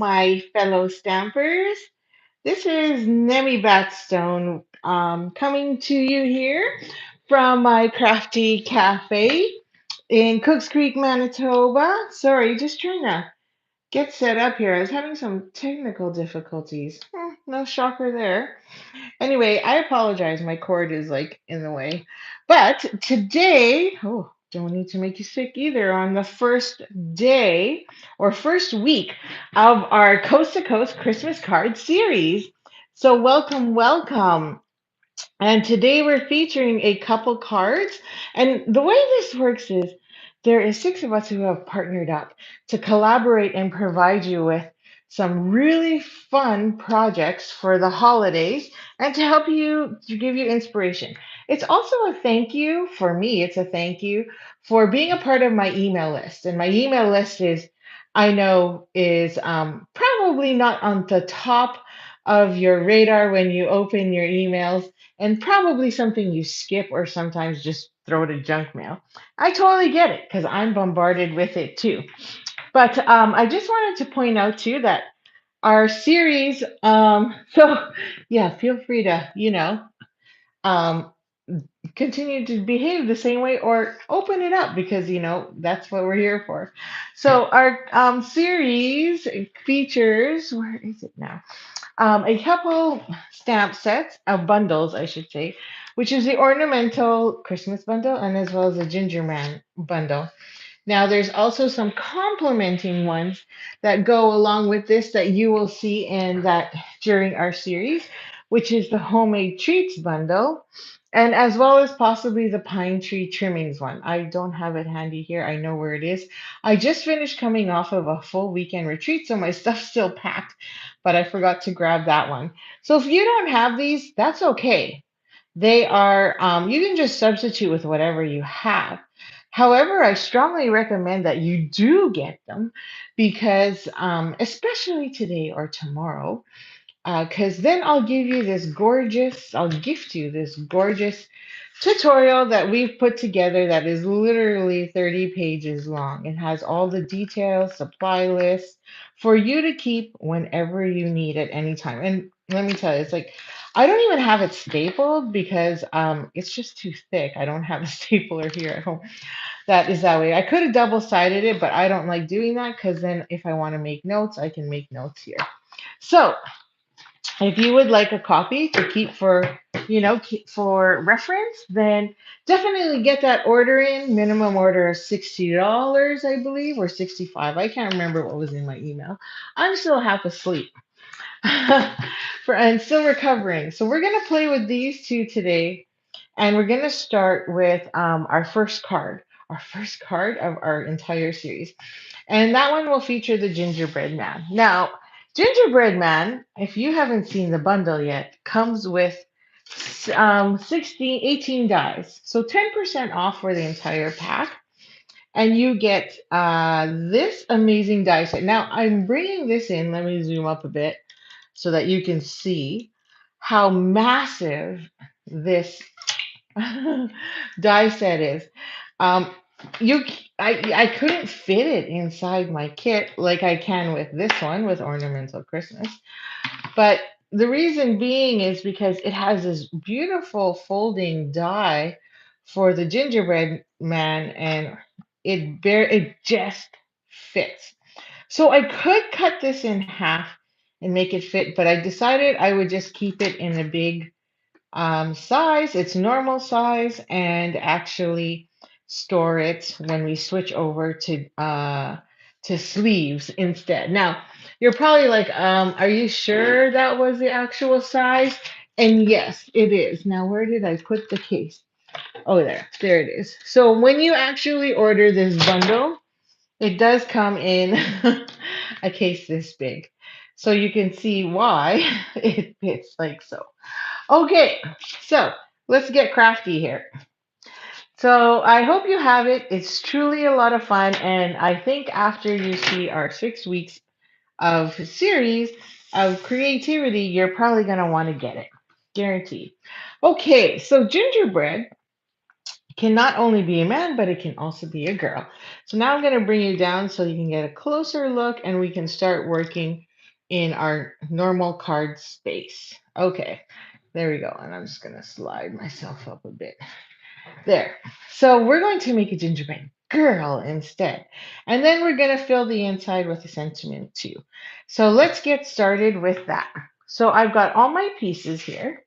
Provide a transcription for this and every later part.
my fellow stampers. This is Nemi Batstone coming to you here from my crafty cafe in Cooks Creek, Manitoba. Sorry, just trying to get set up here. I was having some technical difficulties. No shocker there. Anyway, I apologize. My cord is like in the way. But today, oh, don't need to make you sick either. On the first day or first week of our Coast to Coast Christmas card series. So, welcome, welcome. And today we're featuring a couple cards. And the way this works is there is six of us who have partnered up to collaborate and provide you with some really fun projects for the holidays and to help you to give you inspiration. It's also a thank you for me. It's a thank you for being a part of my email list. And my email list is I know is probably not on the top of your radar when you open your emails and probably something you skip or sometimes just throw to junk mail. I totally get it because I'm bombarded with it too. But I just wanted to point out too that our series, so yeah, feel free to, um, continue to behave the same way or open it up because, that's what we're here for. So our series features, where is it now? A couple stamp sets of bundles, I should say, which is the ornamental Christmas bundle and as well as the Ginger Man bundle. Now, there's also some complementing ones that go along with this that you will see in that during our series, which is the homemade treats bundle, and as well as possibly the pine tree trimmings one. I don't have it handy here. I know where it is. I just finished coming off of a full weekend retreat, so my stuff's still packed, but I forgot to grab that one. So if you don't have these, that's okay. They are, you can just substitute with whatever you have. However, I strongly recommend that you do get them because, especially today or tomorrow, because then I'll gift you this gorgeous tutorial that we've put together that is literally 30 pages long. It has all the details, supply lists for you to keep whenever you need at any time. And let me tell you, it's like I don't even have it stapled because it's just too thick. I don't have a stapler here at home that is that way. I could have double-sided it, but I don't like doing that because then if I want to make notes, I can make notes here. So if you would like a copy to keep for, for reference, then definitely get that order in. Minimum order of $60, I believe, or 65. I can't remember what was in my email. I'm still half asleep. And still recovering. So we're gonna play with these two today, and we're gonna start with our first card of our entire series. And that one will feature the gingerbread man. Now, gingerbread man, if you haven't seen the bundle yet, comes with 18 dies. So 10% off for the entire pack. And you get this amazing die set. Now, I'm bringing this in. Let me zoom up a bit so that you can see how massive this die set is. Um, I couldn't fit it inside my kit like I can with this one with Ornamental Christmas. But the reason being is because it has this beautiful folding die for the gingerbread man and it just fits. So I could cut this in half and make it fit, but I decided I would just keep it in a big size, its normal size, and actually store it when we switch over to sleeves instead. Now, you're probably like, are you sure that was the actual size? And yes, it is. Now, where did I put the case? Oh, there it is. So when you actually order this bundle, it does come in a case this big. So you can see why it fits like so. Okay, so let's get crafty here. So I hope you have it. It's truly a lot of fun. And I think after you see our 6 weeks of series of creativity, you're probably going to want to get it. Guaranteed. Okay, so gingerbread can not only be a man, but it can also be a girl. So now I'm going to bring you down so you can get a closer look and we can start working in our normal card space. Okay, there we go. And I'm just going to slide myself up a bit. There. So we're going to make a gingerbread girl instead. And then we're going to fill the inside with a sentiment too. So let's get started with that. So I've got all my pieces here.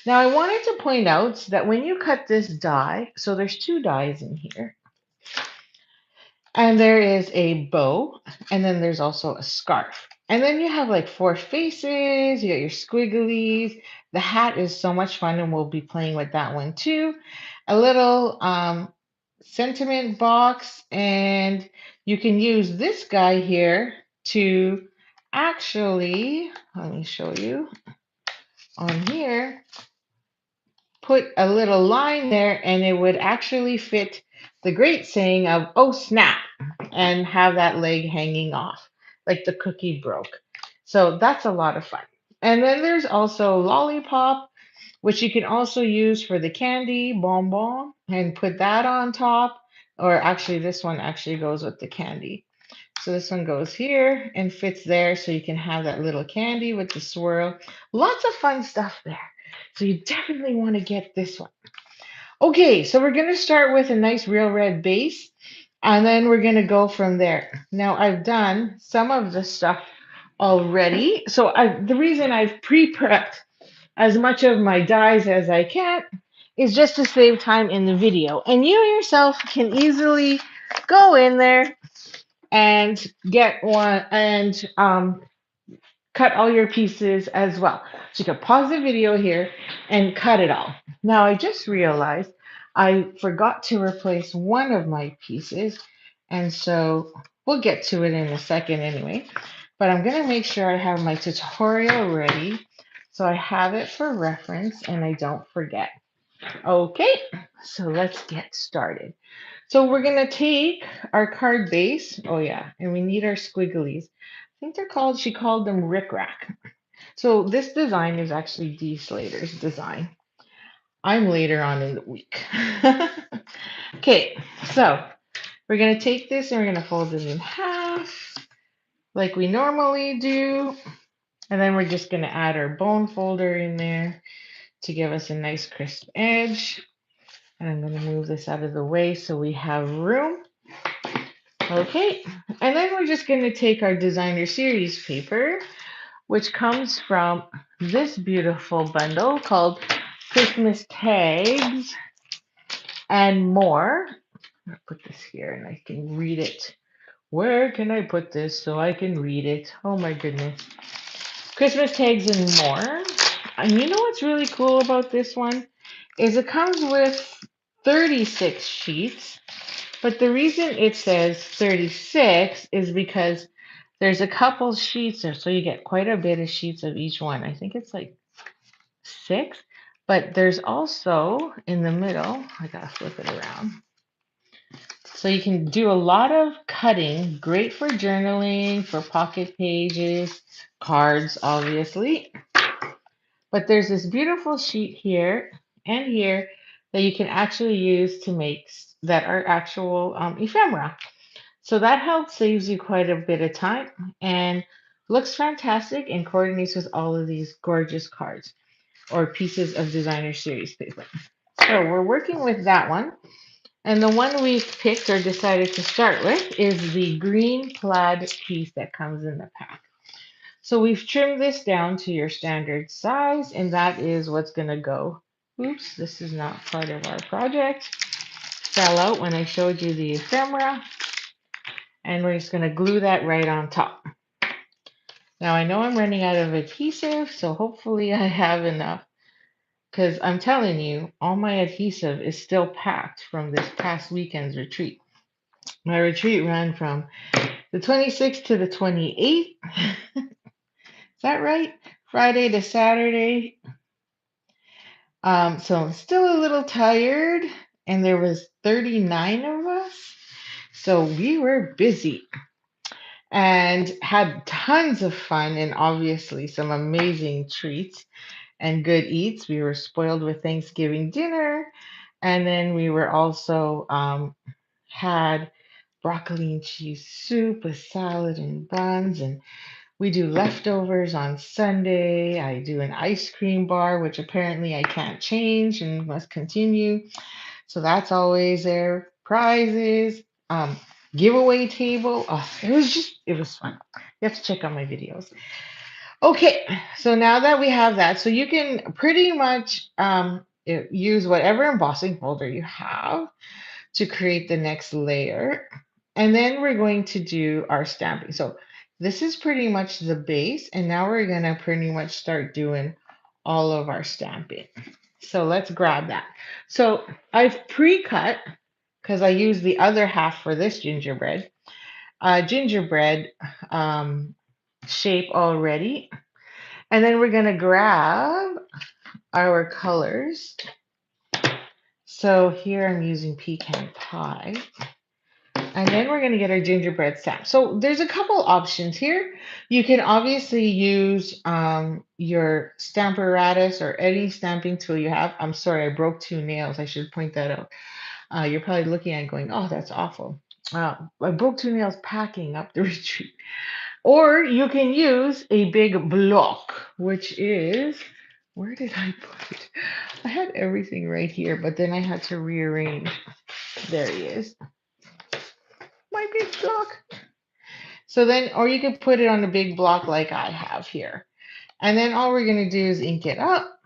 Now I wanted to point out that when you cut this die, so there's two dies in here. And there is a bow, and then there's also a scarf. And then you have like four faces, you got your squigglies. The hat is so much fun, and we'll be playing with that one too. A little sentiment box, and you can use this guy here to actually, let me show you on here, put a little line there, and it would actually fit the great saying of, oh, snap, and have that leg hanging off like the cookie broke. So that's a lot of fun. And then there's also lollipop, which you can also use for the candy bonbon and put that on top. Or actually, this one actually goes with the candy. So this one goes here and fits there, so you can have that little candy with the swirl. Lots of fun stuff there. So you definitely want to get this one. Okay, so we're going to start with a nice real red base, and then we're going to go from there. Now I've done some of the stuff already. So the reason I've pre-prepped as much of my dies as I can is just to save time in the video. And you yourself can easily go in there and get one and cut all your pieces as well. So you can pause the video here and cut it all. Now I just realized I forgot to replace one of my pieces, and so we'll get to it in a second anyway. But I'm going to make sure I have my tutorial ready so I have it for reference and I don't forget. Okay, so let's get started. So we're going to take our card base. Oh yeah, and we need our squigglies. I think they're called, she called them rickrack. So this design is actually Dee Slater's design. I'm later on in the week. Okay, so we're going to take this and we're going to fold it in half like we normally do. And then we're just going to add our bone folder in there to give us a nice crisp edge. And I'm going to move this out of the way so we have room. Okay, and then we're just going to take our designer series paper, which comes from this beautiful bundle called Christmas Tags and More. I'll put this here and I can read it. Where can I put this so I can read it? Oh my goodness. Christmas Tags and More. And you know what's really cool about this one is it comes with 36 sheets, but the reason it says 36 is because there's a couple sheets there, so you get quite a bit of sheets of each one. I think it's like 6, but there's also in the middle, I gotta flip it around. So you can do a lot of cutting, great for journaling, for pocket pages, cards, obviously. But there's this beautiful sheet here and here that you can actually use to make that are actual ephemera. So that helps saves you quite a bit of time and looks fantastic and coordinates with all of these gorgeous cards or pieces of designer series paper. So we're working with that one. And the one we've picked or decided to start with is the green plaid piece that comes in the pack. So we've trimmed this down to your standard size, and that is what's going to go. Oops, this is not part of our project. Fell out when I showed you the ephemera. And we're just going to glue that right on top. Now I know I'm running out of adhesive, so hopefully I have enough. Because I'm telling you, all my adhesive is still packed from this past weekend's retreat. My retreat ran from the 26th to the 28th. Is that right? Friday to Saturday. So I'm still a little tired, and there was 39 of us. So we were busy and had tons of fun and obviously some amazing treats and good eats. We were spoiled with Thanksgiving dinner, and then we were also had broccoli and cheese soup with salad and buns, and We do leftovers on Sunday. I do an ice cream bar, which apparently I can't change and must continue. So that's always there. Prizes, giveaway table. Oh, it was fun. You have to check out my videos. Okay, so now that we have that, so you can pretty much use whatever embossing folder you have to create the next layer. And then we're going to do our stamping. So this is pretty much the base, and now we're going to pretty much start doing all of our stamping. So let's grab that. So I've pre-cut, because I use the other half for this gingerbread shape already. And then we're going to grab our colors. So here I'm using pecan pie. And then we're going to get our gingerbread stamp. So there's a couple options here. You can obviously use your Stamparatus or any stamping tool you have. I'm sorry, I broke 2 nails. I should point that out. You're probably looking at it going, oh, that's awful. I broke 2 nails packing up the retreat. Or you can use a big block, which is, where did I put it? I had everything right here, but then I had to rearrange. There he is. My big block. So then, or you can put it on a big block like I have here. And then all we're going to do is ink it up.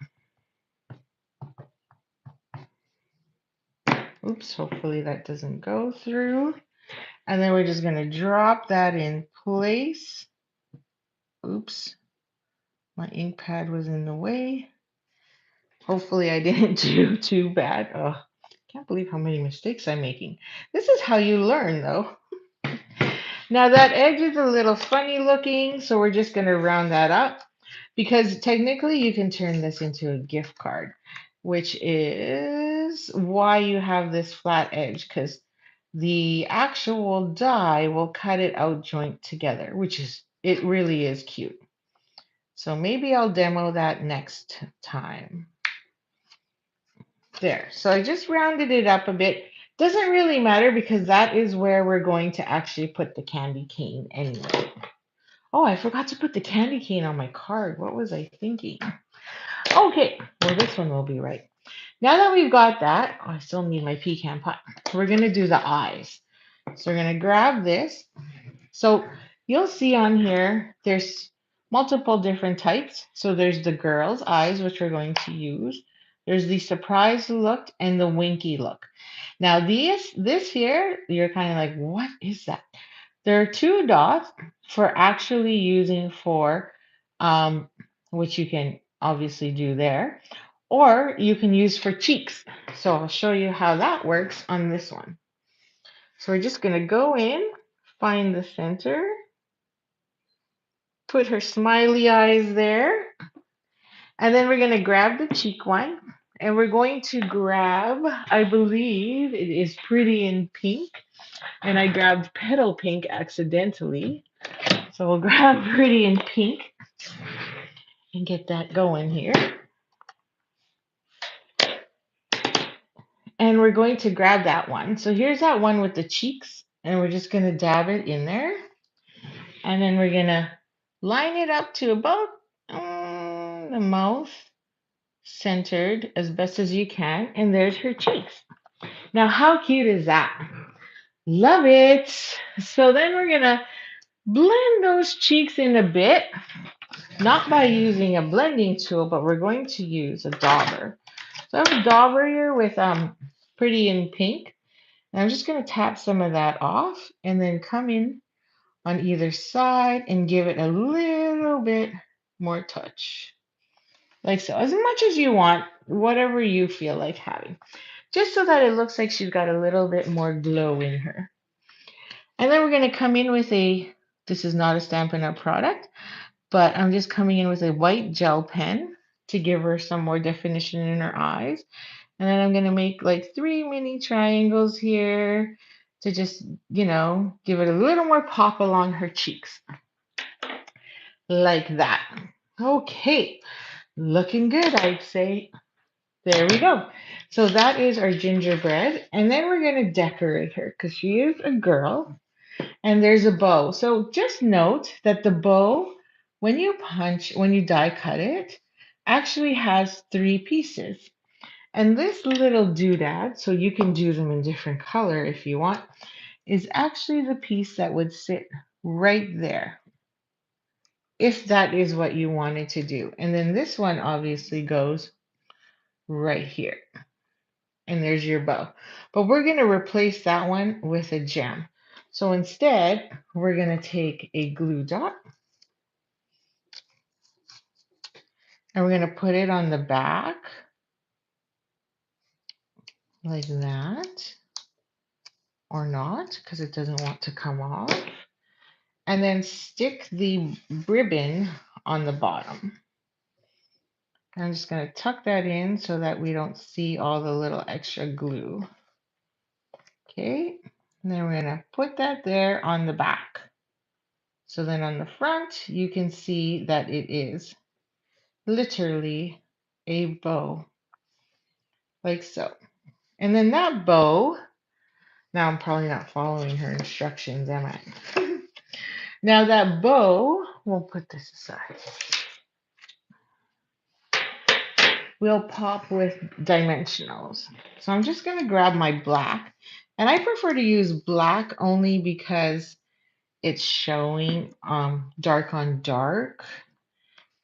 Oops, hopefully that doesn't go through. And then we're just going to drop that in place. Oops, my ink pad was in the way. Hopefully I didn't do too bad. Oh, can't believe how many mistakes I'm making. This is how you learn, though. Now that edge is a little funny looking, so we're just going to round that up, because technically you can turn this into a gift card, which is why you have this flat edge, because the actual die will cut it out joint together, it really is cute. So maybe I'll demo that next time. There. So I just rounded it up a bit. Doesn't really matter because that is where we're going to actually put the candy cane anyway. Oh, I forgot to put the candy cane on my card. What was I thinking? Okay, well, this one will be right. Now that we've got that, I still need my pecan pie. We're going to do the eyes. So we're going to grab this. So you'll see on here, there's multiple different types. So there's the girl's eyes, which we're going to use. There's the surprise look and the winky look. Now this here, you're kind of like, what is that? There are 2 dots for actually using for, which you can obviously do there, or you can use for cheeks. So I'll show you how that works on this one. So we're just going to go in, find the center, put her smiley eyes there, and then we're going to grab the cheek one, and we're going to grab, I believe it is Pretty in Pink, and I grabbed Petal Pink accidentally. So we'll grab Pretty in Pink and get that going here. And we're going to grab that one. So here's that one with the cheeks, and we're just going to dab it in there. And then we're going to line it up to about the mouth, centered as best as you can. And there's her cheeks. Now, how cute is that? Love it. So then we're going to blend those cheeks in a bit, not by using a blending tool, but we're going to use a dauber. So I have a dauber here with Pretty in Pink. And I'm just going to tap some of that off and then come in on either side and give it a little bit more touch. Like so, as much as you want, whatever you feel like having. Just so that it looks like she's got a little bit more glow in her. And then we're going to come in with this is not a Stampin' Up! Product, but I'm just coming in with a white gel pen to give her some more definition in her eyes. And then I'm going to make like 3 mini triangles here to just, give it a little more pop along her cheeks. Like that. Okay. Looking good, I'd say. There we go. So that is our gingerbread. And then we're going to decorate her because she is a girl. And there's a bow. So just note that the bow when you die cut it, actually has three pieces. And this little doodad, so you can do them in different color if you want, is actually the piece that would sit right there, if that is what you wanted to do. And then this one obviously goes right here. And there's your bow. But we're going to replace that one with a gem. So instead, we're going to take a glue dot and we're going to put it on the back like that, or not, because it doesn't want to come off. And then stick the ribbon on the bottom. I'm just going to tuck that in so that we don't see all the little extra glue. Okay, and then we're going to put that there on the back. So then on the front, you can see that it is literally a bow, like so. And then that bow, now I'm probably not following her instructions, am I? Now that bow, we'll put this aside. We'll pop with dimensionals. So I'm just going to grab my black. And I prefer to use black only because it's showing dark on dark.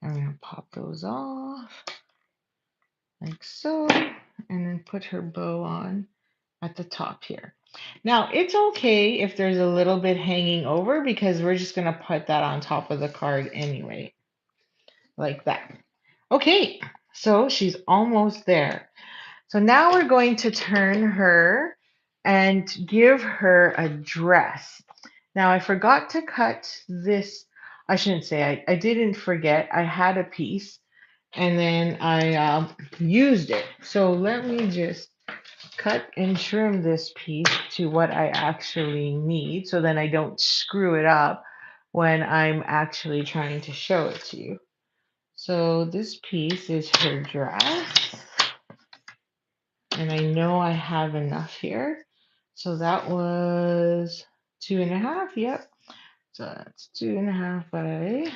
I'm going to pop those off like so. And then put her bow on at the top here. Now, it's okay if there's a little bit hanging over because we're just going to put that on top of the card anyway, like that. Okay, so she's almost there. So now we're going to turn her and give her a dress. Now, I forgot to cut this. I shouldn't say I didn't forget. I had a piece and then I used it. So let me just cut and trim this piece to what I actually need so then I don't screw it up when I'm actually trying to show it to you. So this piece is her dress. And I know I have enough here. So that was 2.5. Yep. So that's 2.5 by,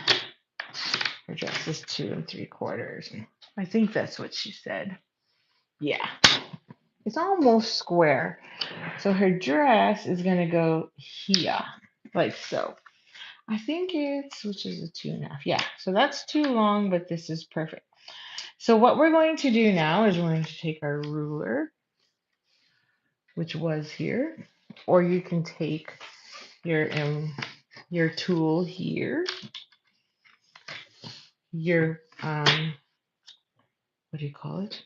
her dress is 2 3/4. I think that's what she said. Yeah. It's almost square. So her dress is going to go here, like so. I think it's, which is a 2.5. Yeah, so that's too long, but this is perfect. So what we're going to do now is we're going to take our ruler, which was here, or you can take your tool here, your what do you call it?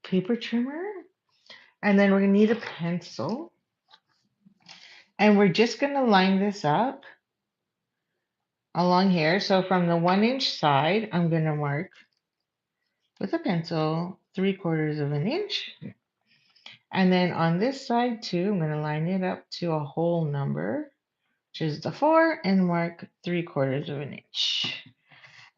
Paper trimmer, and then we're gonna need a pencil, and we're just gonna line this up along here. So from the 1-inch side, I'm gonna mark with a pencil 3/4 of an inch. And then on this side too, I'm going to line it up to a whole number, which is the 4, and mark 3/4 of an inch.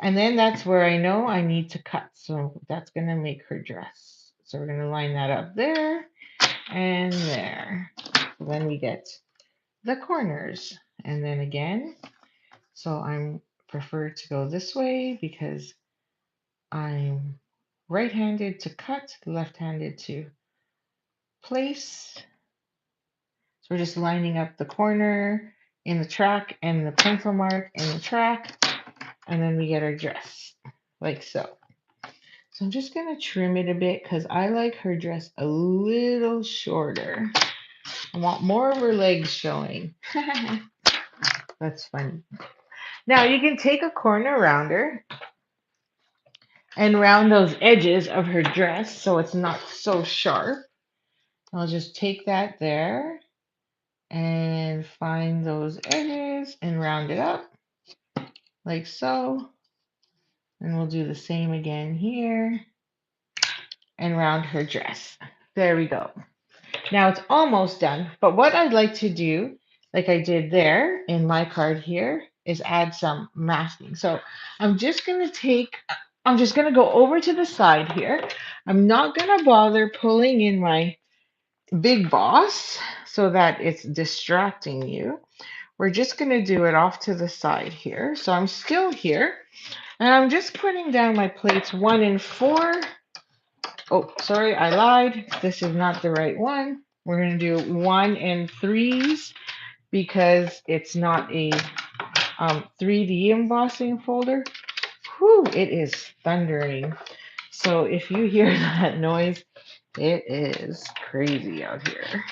And then that's where I know I need to cut. So that's going to make her dress. So we're going to line that up there and there. So then we get the corners. And then again, so I'm prefer to go this way because I'm right-handed to cut, left-handed to place. So we're just lining up the corner in the track and the pencil mark in the track, and then we get our dress, like so. So I'm just going to trim it a bit because I like her dress a little shorter. I want more of her legs showing. That's funny. Now you can take a corner rounder and round those edges of her dress so it's not so sharp. I'll just take that there and find those edges and round it up like so. And we'll do the same again here and round her dress. There we go. Now it's almost done, but what I'd like to do, like I did there in my card here, is add some masking. So I'm just going to go over to the side here. I'm not going to bother pulling in my big boss so that it's distracting you. we're just going to do it off to the side here. So I'm still here, and I'm just putting down my plates 1 and 4. Oh, sorry, I lied. This is not the right one. We're going to do 1 and 3s because it's not a 3D embossing folder. Whew, it is thundering. So if you hear that noise, it is crazy out here.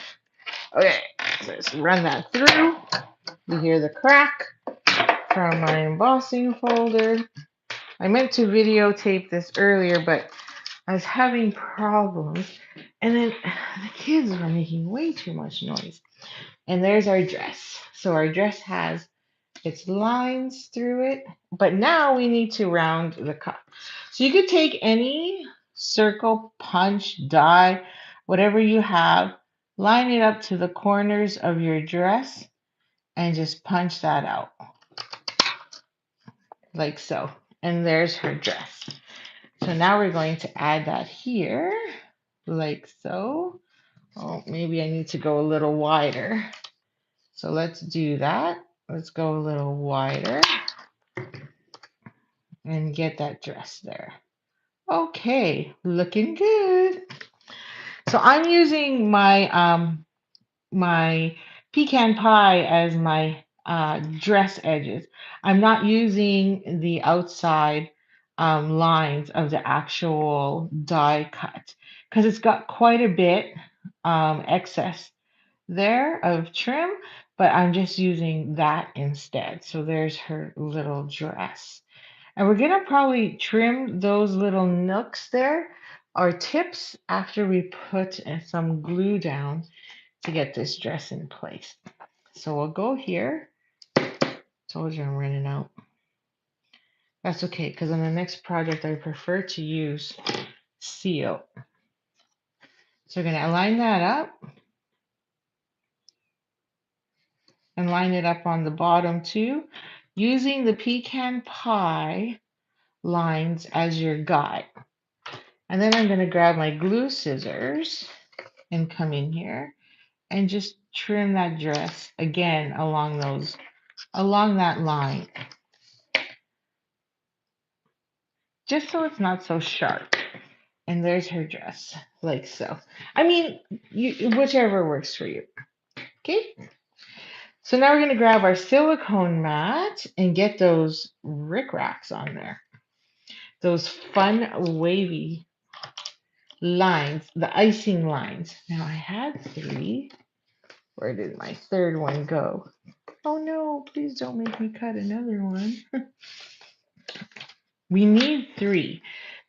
Okay, so let's run that through. You hear the crack from my embossing folder. I meant to videotape this earlier, but I was having problems. And then the kids were making way too much noise. And there's our dress. So our dress has its lines through it, but now we need to round the cup. So you could take any circle, punch, die, whatever you have, line it up to the corners of your dress and just punch that out like so. And there's her dress. So now we're going to add that here like so. Oh, maybe I need to go a little wider. So let's do that. Let's go a little wider and get that dress there. Okay, looking good. So I'm using my pecan pie as my dress edges. I'm not using the outside lines of the actual die cut because it's got quite a bit excess there of trim, but I'm just using that instead. So there's her little dress. And we're gonna probably trim those little nooks there, or tips, after we put some glue down to get this dress in place. So we'll go here. Told you I'm running out. That's okay, because on the next project I prefer to use seal. So we're gonna line that up and line it up on the bottom too, using the pecan pie lines as your guide. And then I'm gonna grab my glue scissors and come in here and just trim that dress again along that line, just so it's not so sharp. And there's her dress, like so. I mean, whichever works for you. Okay. So now we're gonna grab our silicone mat and get those rickracs on there. Those fun wavy lines, the icing lines. Now I had 3. Where did my third one go? Oh no, please don't make me cut another one. We need 3.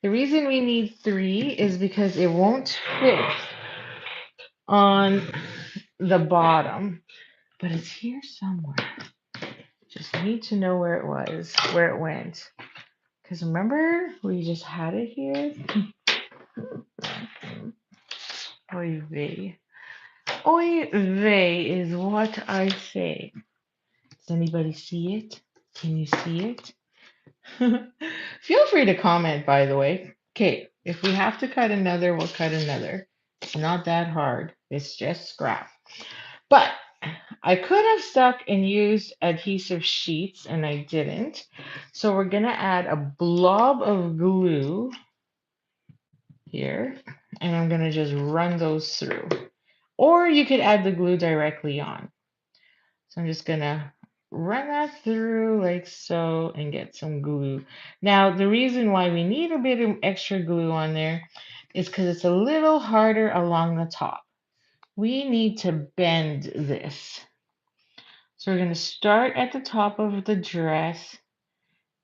The reason we need 3 is because it won't fit on the bottom, but it's here somewhere. Just need to know where it was, where it went. Because remember, we just had it here. Oy vey. Oy vey is what I say. Does anybody see it? Can you see it? Feel free to comment, by the way. Okay, if we have to cut another, we'll cut another. It's not that hard. It's just scrap. But I could have stuck and used adhesive sheets, and I didn't. So we're going to add a blob of glue here, and I'm going to just run those through. Or you could add the glue directly on. So I'm just going to run that through like so and get some glue. Now, the reason why we need a bit of extra glue on there is because it's a little harder along the top. We need to bend this. So we're going to start at the top of the dress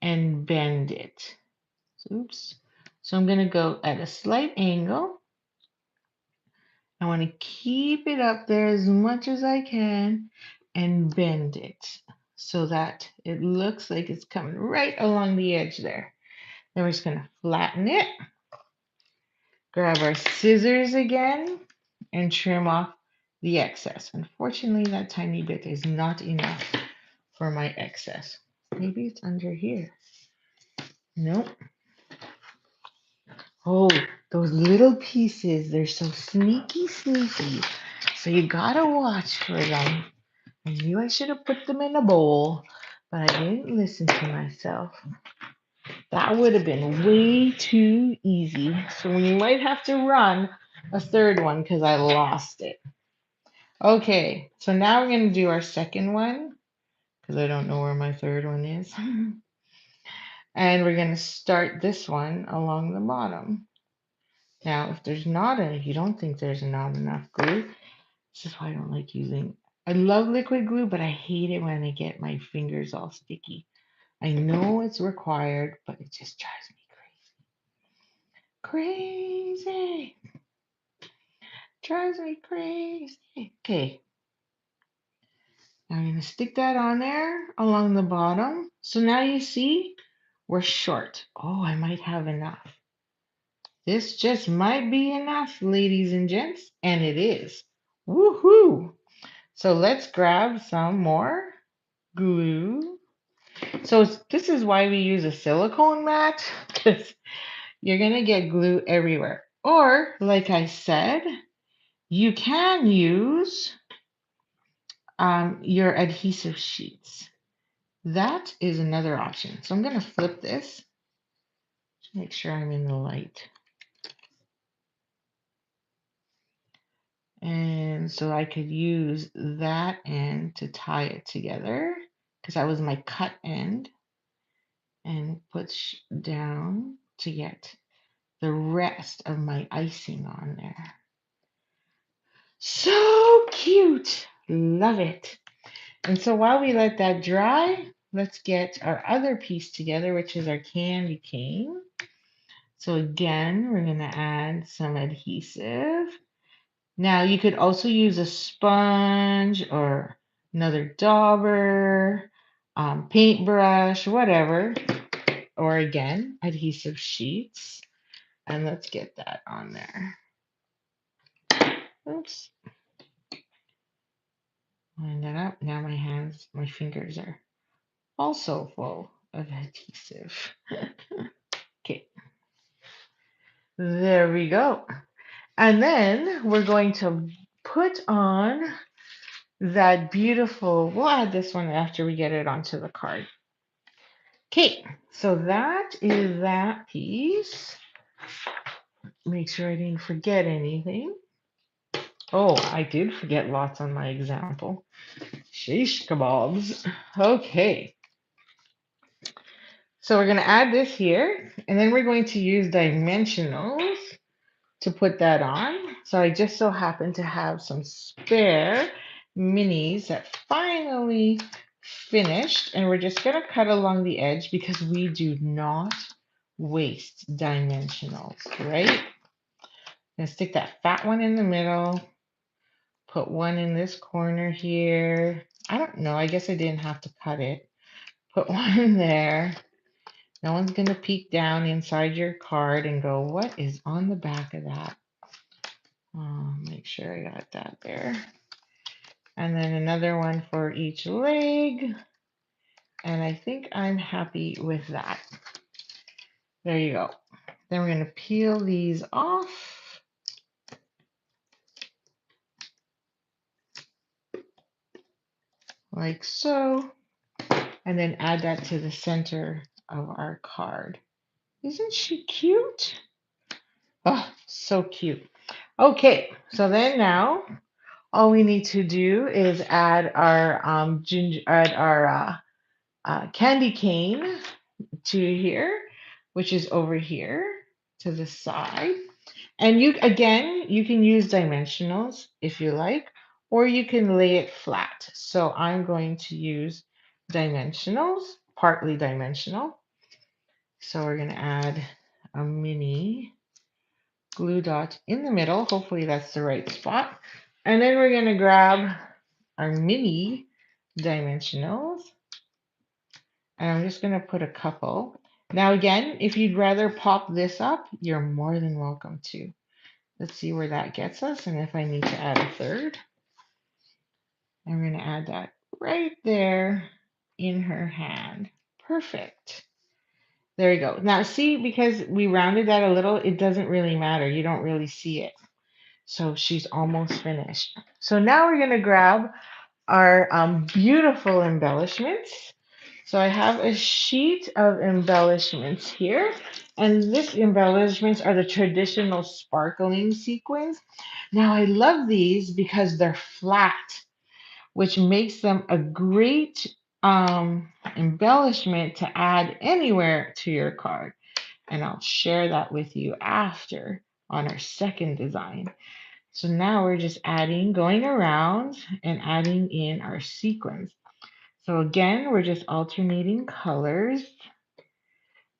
and bend it. Oops. So I'm going to go at a slight angle. I want to keep it up there as much as I can and bend it so that it looks like it's coming right along the edge there. Then we're just going to flatten it, grab our scissors again, and trim off the excess. Unfortunately, that tiny bit is not enough for my excess. Maybe it's under here. Nope. Oh, those little pieces, they're so sneaky, sneaky. So you gotta watch for them. I knew I should have put them in a bowl, but I didn't listen to myself. That would have been way too easy. So we might have to run a third one because I lost it. Okay, so now we're going to do our second one because I don't know where my third one is. And we're going to start this one along the bottom. Now, if you don't think there's not enough glue, this is why I don't like using, I love liquid glue, but I hate it when I get my fingers all sticky. I know it's required, but it just drives me crazy. Crazy. Drives me crazy. Okay. Now I'm going to stick that on there along the bottom. So now you see we're short. Oh, I might have enough. This just might be enough, ladies and gents, and it is. Woohoo! So let's grab some more glue. So this is why we use a silicone mat, because you're going to get glue everywhere. Or, like I said, you can use your adhesive sheets. That is another option. So I'm going to flip this to make sure I'm in the light. And so I could use that end to tie it together because that was my cut end, and push down to get the rest of my icing on there. So cute. Love it. And so while we let that dry, let's get our other piece together, which is our candy cane. So again, we're going to add some adhesive. Now you could also use a sponge or another dauber, paintbrush, whatever, or again, adhesive sheets. And let's get that on there. Oops. Line that up. Now my fingers are also full of adhesive. Okay, there we go. And then we're going to put on that beautiful, we'll add this one after we get it onto the card. Okay, so that is that piece. Make sure I didn't forget anything. Oh, I did forget lots on my example. Shish kebabs. Okay. So we're going to add this here, and then we're going to use dimensionals to put that on. So I just so happen to have some spare minis that finally finished, and we're just going to cut along the edge because we do not waste dimensionals, right? I'm going to stick that fat one in the middle, put one in this corner here. I don't know, I guess I didn't have to cut it. Put one there. No one's going to peek down inside your card and go, what is on the back of that? Make sure I got that there. And then another one for each leg. And I think I'm happy with that. There you go. Then we're going to peel these off. Like so. And then add that to the center of our card. Isn't she cute? Oh, so cute. Okay, so then now all we need to do is add our candy cane to here, which is over here to the side. And you can use dimensionals if you like, or you can lay it flat. So I'm going to use dimensionals, partly dimensional. So we're going to add a mini glue dot in the middle. Hopefully that's the right spot. And then we're going to grab our mini dimensionals. And I'm just going to put a couple. Now again, if you'd rather pop this up, you're more than welcome to. Let's see where that gets us and if I need to add a third. I'm going to add that right there in her hand. Perfect. There you go. Now see, because we rounded that a little, it doesn't really matter. You don't really see it. So she's almost finished. So now we're going to grab our beautiful embellishments. So I have a sheet of embellishments here, and these embellishments are the traditional sparkling sequins. Now I love these because they're flat, which makes them a great embellishment to add anywhere to your card. And I'll share that with you after on our second design. So now we're just adding, going around and adding in our sequins. So again, we're just alternating colors.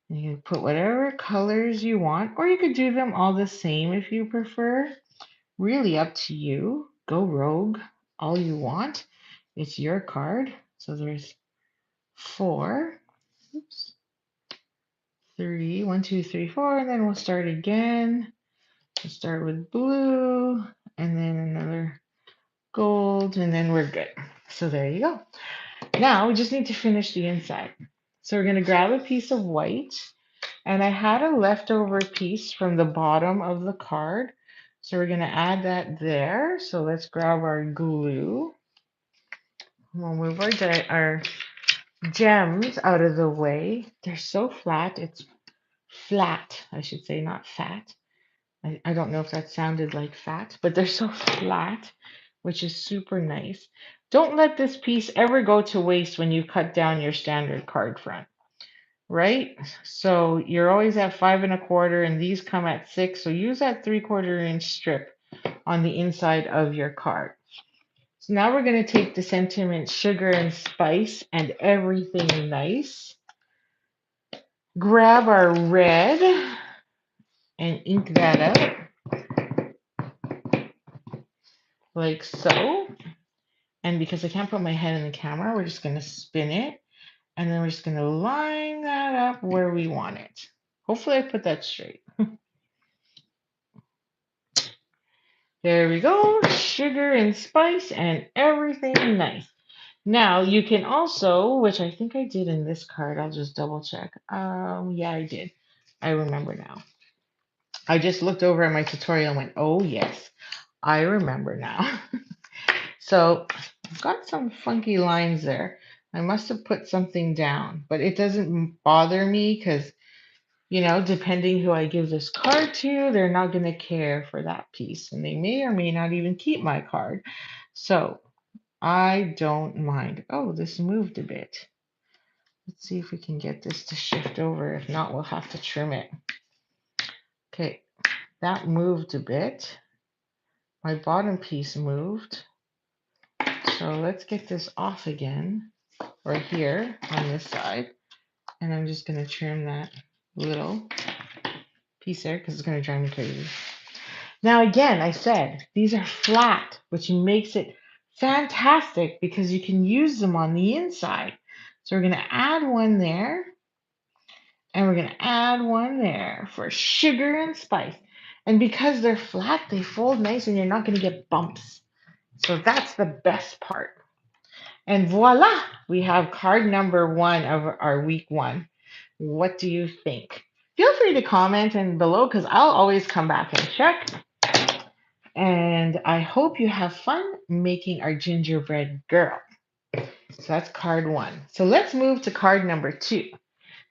You can put whatever colors you want, or you could do them all the same if you prefer. Really up to you. Go rogue all you want. It's your card. So there's 4. Oops. 3. 1, 2, 3, 4. And then we'll start again. We'll start with blue and then another gold, and then we're good. So there you go. Now we just need to finish the inside. So we're going to grab a piece of white, and I had a leftover piece from the bottom of the card. So we're going to add that there. So let's grab our glue. We'll move our gems out of the way. They're so flat. It's flat, I should say, not fat. I don't know if that sounded like fat, but they're so flat, which is super nice. Don't let this piece ever go to waste when you cut down your standard card front, right? So you're always at 5 1/4, and these come at 6. So use that 3/4 inch strip on the inside of your card. So now we're going to take the sentiment sugar and spice and everything nice. Grab our red and ink that up like so. And because I can't put my head in the camera, we're just going to spin it. And then we're just going to line that up where we want it. Hopefully I put that straight. There we go. Sugar and spice and everything nice. Now you can also, which I think I did in this card, I'll just double check. Yeah, I did. I remember now. I just looked over at my tutorial and went, oh yes, I remember now. So I've got some funky lines there. I must have put something down, but it doesn't bother me because, you know, depending who I give this card to, they're not going to care for that piece, and they may or may not even keep my card. So I don't mind. Oh, this moved a bit. Let's see if we can get this to shift over. If not, we'll have to trim it. Okay, that moved a bit. My bottom piece moved. So let's get this off again, or here on this side. And I'm just going to trim that little piece there because it's going to drive me crazy. Now, again, I said these are flat, which makes it fantastic because you can use them on the inside. So we're going to add one there, and we're going to add one there for sugar and spice. And because they're flat, they fold nice and you're not going to get bumps. So that's the best part. And voila, we have card number 1 of our week 1. What do you think? Feel free to comment in below because I'll always come back and check. And I hope you have fun making our gingerbread girl. So that's card 1. So let's move to card number 2.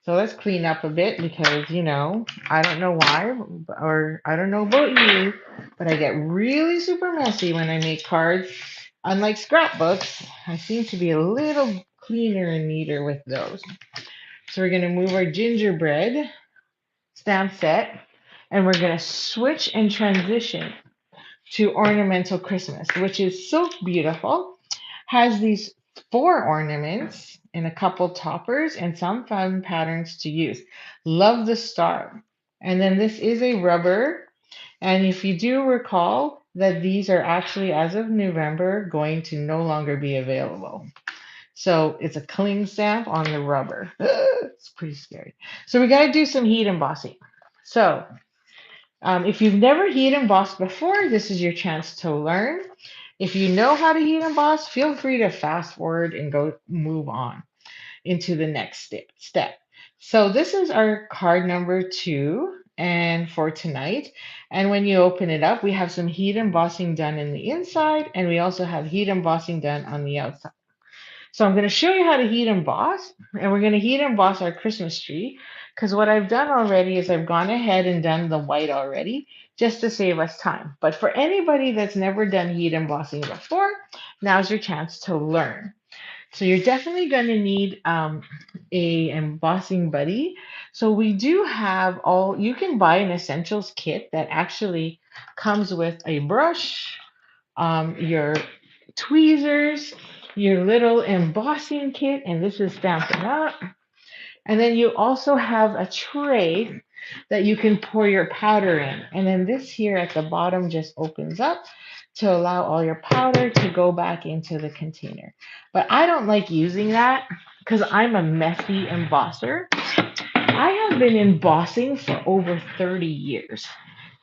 So let's clean up a bit because, you know, I don't know why, or I don't know about you, but I get really super messy when I make cards. Unlike scrapbooks, I seem to be a little cleaner and neater with those. So we're going to move our gingerbread stamp set, and we're going to switch and transition to Ornamental Christmas, which is so beautiful. Has these 4 ornaments and a couple toppers and some fun patterns to use. Love the star. And then this is a rubber. And if you do recall that these are actually, as of November, going to no longer be available. So it's a cling stamp on the rubber. It's pretty scary. So we got to do some heat embossing. So if you've never heat embossed before, this is your chance to learn. If you know how to heat emboss, feel free to fast forward and go move on into the next step. So this is our card number 2. and for tonight. And when you open it up, we have some heat embossing done in the inside, and we also have heat embossing done on the outside. So I'm going to show you how to heat emboss, and we're going to heat emboss our Christmas tree, because what I've done already is I've gone ahead and done the white already just to save us time. But for anybody that's never done heat embossing before, now's your chance to learn. So you're definitely going to need a embossing buddy. So we do have all, you can buy an essentials kit that actually comes with a brush, your tweezers, your little embossing kit, and this is Stampin' Up. And then you also have a tray that you can pour your powder in. And then this here at the bottom just opens up to allow all your powder to go back into the container. But I don't like using that because I'm a messy embosser. I have been embossing for over 30 years.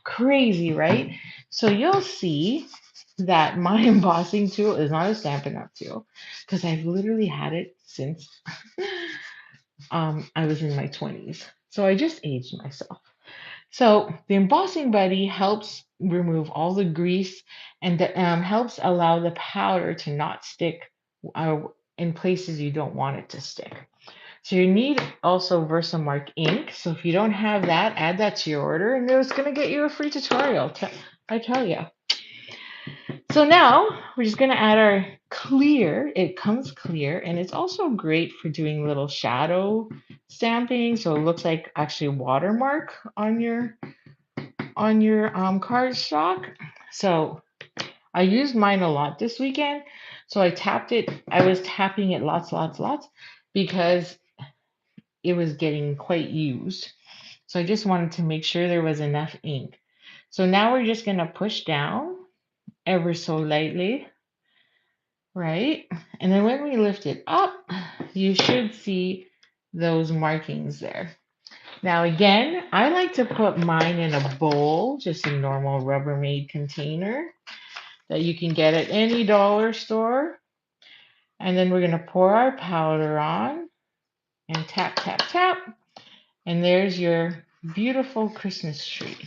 Crazy, right? So you'll see that my embossing tool is not a Stampin' Up tool because I've literally had it since I was in my 20s. So I just aged myself. So the embossing buddy helps remove all the grease and helps allow the powder to not stick uh, in places you don't want it to stick. So you need also Versamark ink. So if you don't have that, add that to your order, and it's going to get you a free tutorial. I tell you. So now we're just going to add our clear. It comes clear, and it's also great for doing little shadow stamping. So it looks like actually a watermark on your cardstock. So I used mine a lot this weekend. So I tapped it. I was tapping it lots, because it was getting quite used. So I just wanted to make sure there was enough ink. So now we're just going to push down ever so lightly, right? And then when we lift it up, you should see those markings there. Now again, I like to put mine in a bowl, just a normal Rubbermaid container that you can get at any dollar store. And then we're going to pour our powder on and tap, tap, tap. And there's your beautiful Christmas tree.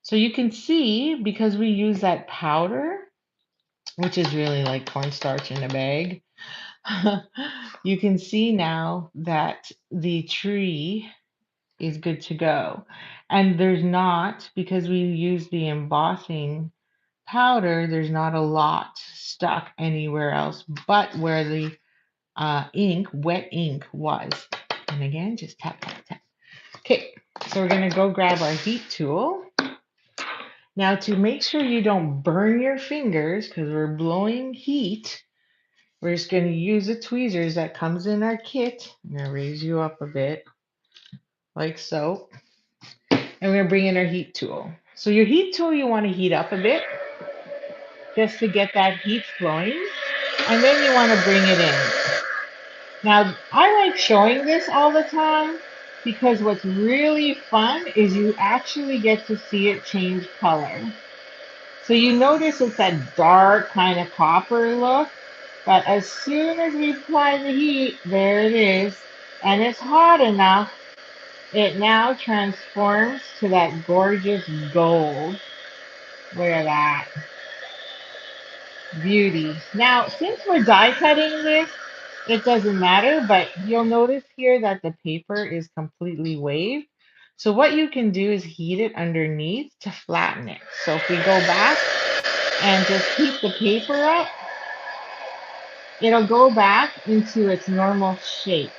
So you can see, because we use that powder, which is really like cornstarch in a bag, you can see now that the tree is good to go. And there's not, because we use the embossing powder, there's not a lot stuck anywhere else but where the wet ink was. And again, just tap, tap, tap. Okay, so we're going to go grab our heat tool. Now, to make sure you don't burn your fingers, because we're blowing heat, we're just going to use the tweezers that comes in our kit. I'm going to raise you up a bit, like so. And we're going to bring in our heat tool. So your heat tool, you want to heat up a bit, just to get that heat flowing. And then you want to bring it in. Now, I like showing this all the time because what's really fun is you actually get to see it change color. So you notice it's that dark kind of copper look, but as soon as we apply the heat, there it is, and it's hot enough, it now transforms to that gorgeous gold. Look at that. Beauty. Now, since we're die cutting this, it doesn't matter, but you'll notice here that the paper is completely waved. So what you can do is heat it underneath to flatten it. So if we go back and just heat the paper up, it'll go back into its normal shape.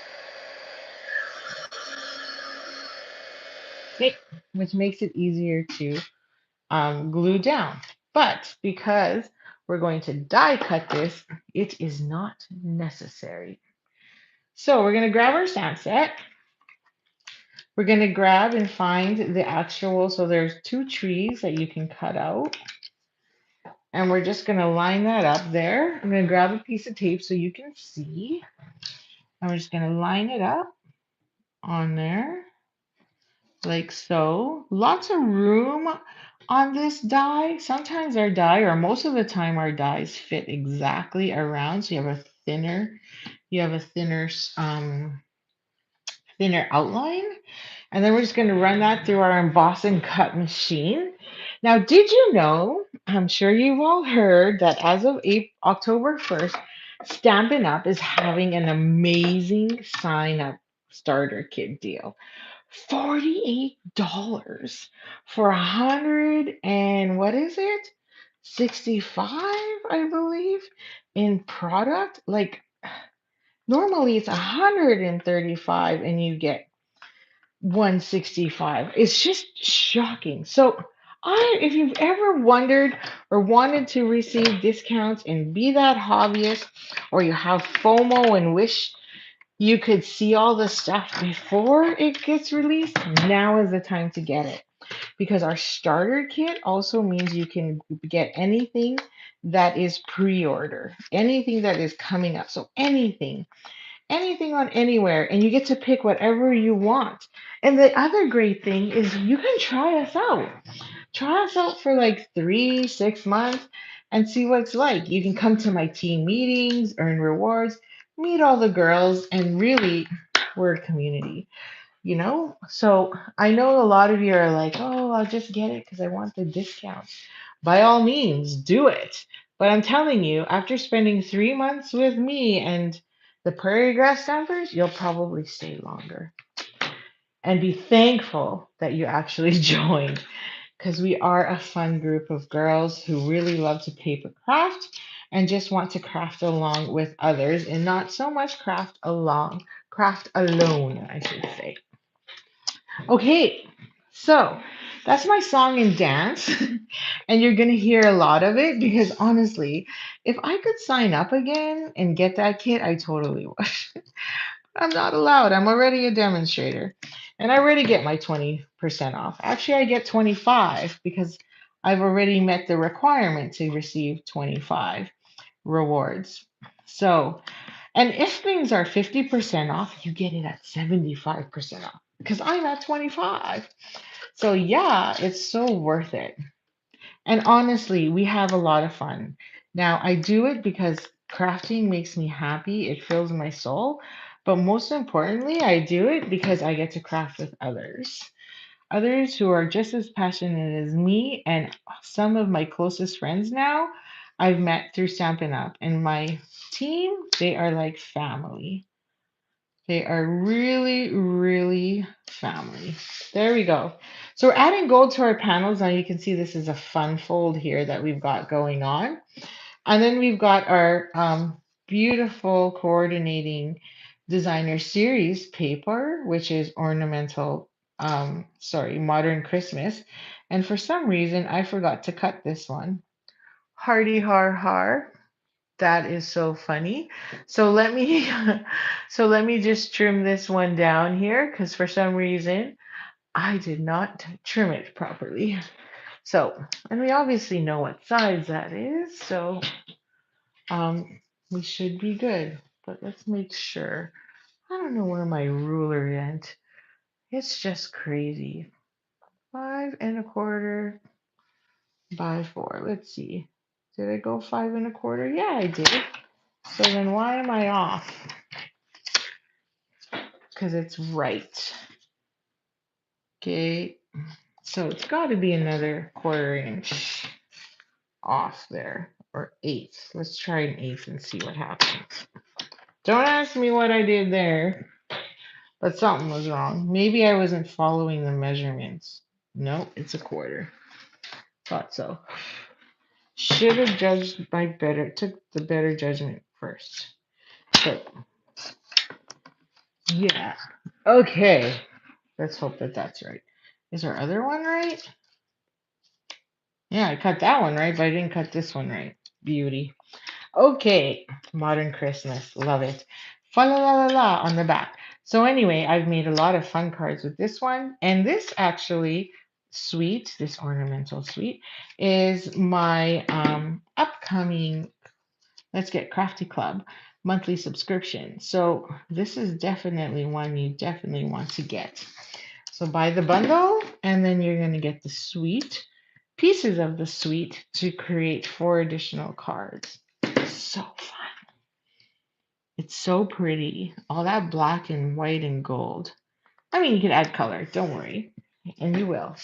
Okay, which makes it easier to glue down. But because we're going to die cut this, it is not necessary. So we're going to grab our stamp set. We're going to grab and find the actual, so there's 2 trees that you can cut out. And we're just going to line that up there. I'm going to grab a piece of tape so you can see. And we're just going to line it up on there, like so. Lots of room on this die. Sometimes our die, or most of the time our dies fit exactly around. So you have a thinner, thinner outline. And then we're just going to run that through our emboss and cut machine. Now, did you know? I'm sure you've all heard that as of October 1st, Stampin' Up! Is having an amazing sign up starter kit deal. $48 for 100 and what is it? 65, I believe, in product. Like normally it's 135 and you get 165. It's just shocking. So if you've ever wondered or wanted to receive discounts and be that hobbyist, or you have FOMO and wish you could see all the stuff before it gets released, now is the time to get it. Because our starter kit also means you can get anything that is pre-order, anything that is coming up. So anything on anywhere, and you get to pick whatever you want. And the other great thing is you can try us out. Try us out for like 3, 6 months and see what it's like. You can come to my team meetings, earn rewards, meet all the girls, and really, we're a community, you know? So I know a lot of you are like, oh, I'll just get it because I want the discount. By all means, do it. But I'm telling you, after spending 3 months with me and the prairie grass stampers, you'll probably stay longer and be thankful that you actually joined, because we are a fun group of girls who really love to paper craft and just want to craft along with others and not so much craft alone, I should say. Okay, so that's my song and dance, and you're gonna hear a lot of it because honestly, if I could sign up again and get that kit, I totally would. I'm not allowed. I'm already a demonstrator, and I already get my 20% off. Actually, I get 25 because I've already met the requirement to receive 25 rewards. So, and if things are 50% off, you get it at 75% off because I'm at 25. So, yeah, it's so worth it. And honestly, we have a lot of fun. Now, I do it because crafting makes me happy, it fills my soul. But most importantly, I do it because I get to craft with others who are just as passionate as me. And some of my closest friends now I've met through Stampin' Up. And my team, they are like family. They are really, really family. There we go. So we're adding gold to our panels. Now you can see this is a fun fold here that we've got going on. And then we've got our beautiful coordinating designer series paper, which is ornamental, modern Christmas. And for some reason, I forgot to cut this one. Hardy har har. That is so funny. So let me so let me just trim this one down here because for some reason I did not trim it properly. So, and we obviously know what size that is, so um we should be good. But let's make sure. I don't know where my ruler went. It's just crazy. 5 1/4 by 4. Let's see. Did I go 5 1/4? Yeah, I did. So then why am I off? Because it's right. Okay, so it's got to be another 1/4 inch off there, or eighth. Let's try an eighth and see what happens. Don't ask me what I did there, but something was wrong. Maybe I wasn't following the measurements. No, it's a 1/4. Thought so. Should have judged by better, took the better judgment first. So, yeah. Okay. Let's hope that that's right. Is our other one right? Yeah, I cut that one right, but I didn't cut this one right. Beauty. Okay, modern Christmas. Love it. Fa la la la la on the back. So anyway, I've made a lot of fun cards with this one. And this actually suite, this ornamental suite, is my upcoming Let's Get Crafty Club monthly subscription. So this is definitely one you definitely want to get. So buy the bundle, and then you're going to get the suite, pieces of the suite to create 4 additional cards. So fun. It's so pretty. All that black and white and gold. I mean, you can add color, don't worry, and you will.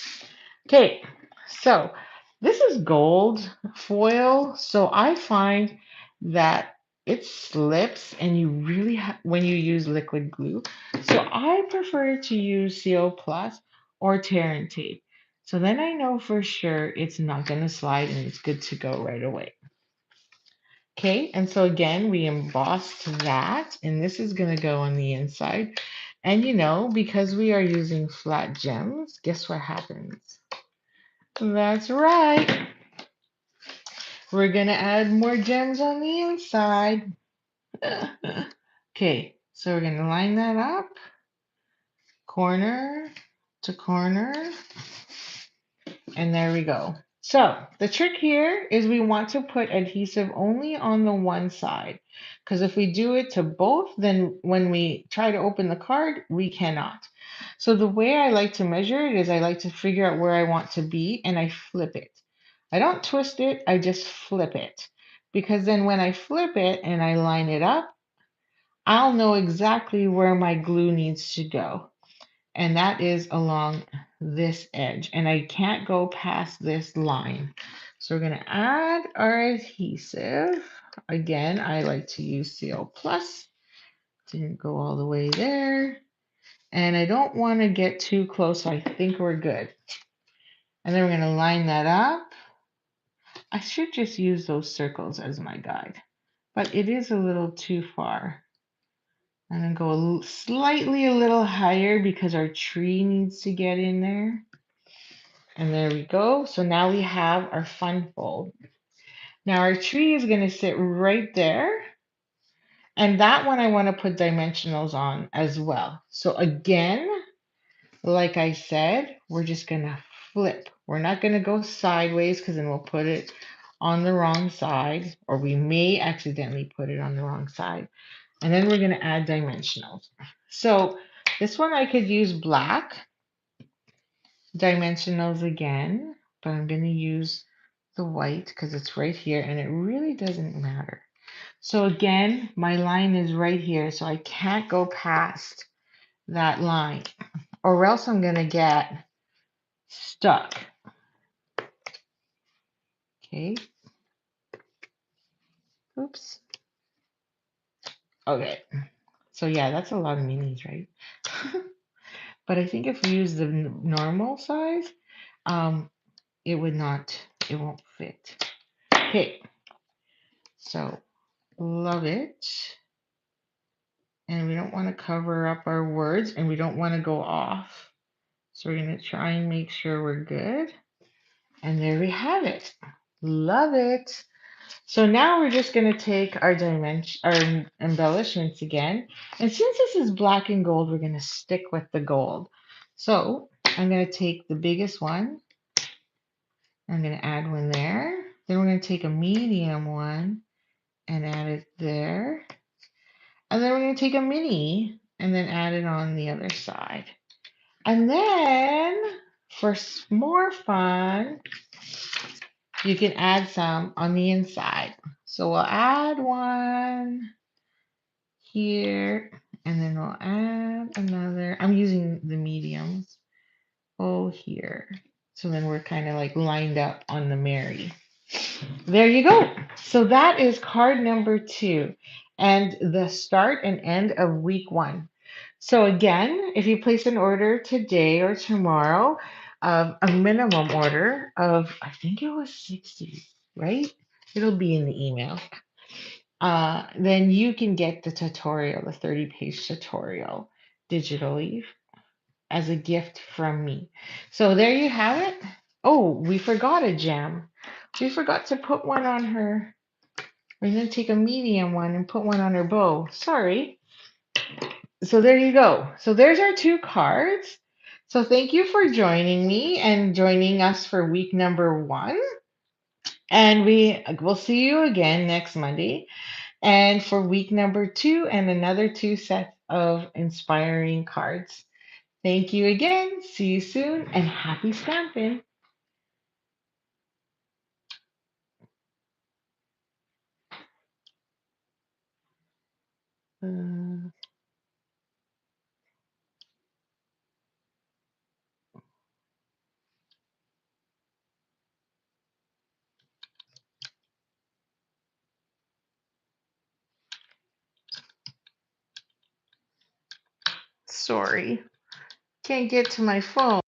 Okay, so this is gold foil, so I find that it slips and you really when you use liquid glue. So I prefer to use CO Plus or tear and tape. So then I know for sure it's not going to slide and it's good to go right away. Okay, and so again, we embossed that, and this is going to go on the inside. And because we are using flat gems, guess what happens? That's right. We're going to add more gems on the inside. Okay, so we're going to line that up, corner to corner, and there we go. So the trick here is we want to put adhesive only on the one side, because if we do it to both, then when we try to open the card, we cannot. So the way I like to measure it is I like to figure out where I want to be and I flip it. I don't twist it, I just flip it. Because then when I flip it and I line it up, I'll know exactly where my glue needs to go. And that is along this edge. And I can't go past this line. So we're going to add our adhesive. Again, I like to use CO Plus. Didn't go all the way there. And I don't want to get too close, so I think we're good. And then we're going to line that up. I should just use those circles as my guide, but it is a little too far. I'm going to go slightly a little higher because our tree needs to get in there. And there we go. So now we have our fun fold. Now our tree is going to sit right there. And that one I want to put dimensionals on as well. So again, like I said, we're just going to flip. We're not going to go sideways because then we'll put it on the wrong side, or we may accidentally put it on the wrong side. And then we're going to add dimensionals. So this one I could use black dimensionals again, but I'm going to use the white because it's right here and it really doesn't matter. So again, my line is right here, so I can't go past that line or else I'm going to get stuck. Okay. Oops. Okay. So yeah, that's a lot of minis, right? But I think if we use the normal size, it won't fit. Okay. So love it. And we don't want to cover up our words and we don't want to go off. So we're going to try and make sure we're good. And there we have it. Love it. So now we're just going to take our our embellishments again. And since this is black and gold, we're going to stick with the gold. So I'm going to take the biggest one. I'm going to add one there. Then we're going to take a medium one and add it there. And then we're going to take a mini and then add it on the other side. And then for more fun, you can add some on the inside. So we'll add one here and then we'll add another. I'm using the mediums. Oh, here. So then we're kind of like lined up on the Mary. There you go. So that is card number 2 and the start and end of week 1. So again, if you place an order today or tomorrow, a minimum order of, I think it was 60, right? It'll be in the email. Then you can get the tutorial, the 30-page tutorial digitally as a gift from me. So there you have it. Oh, we forgot a gem. We forgot to put one on her. We're going to take a medium one and put one on her bow. Sorry. So there you go. So there's our 2 cards. So thank you for joining me and joining us for week number 1. And we will see you again next Monday. And for week number 2 and another 2 sets of inspiring cards. Thank you again. See you soon and happy stamping. Sorry, can't get to my phone.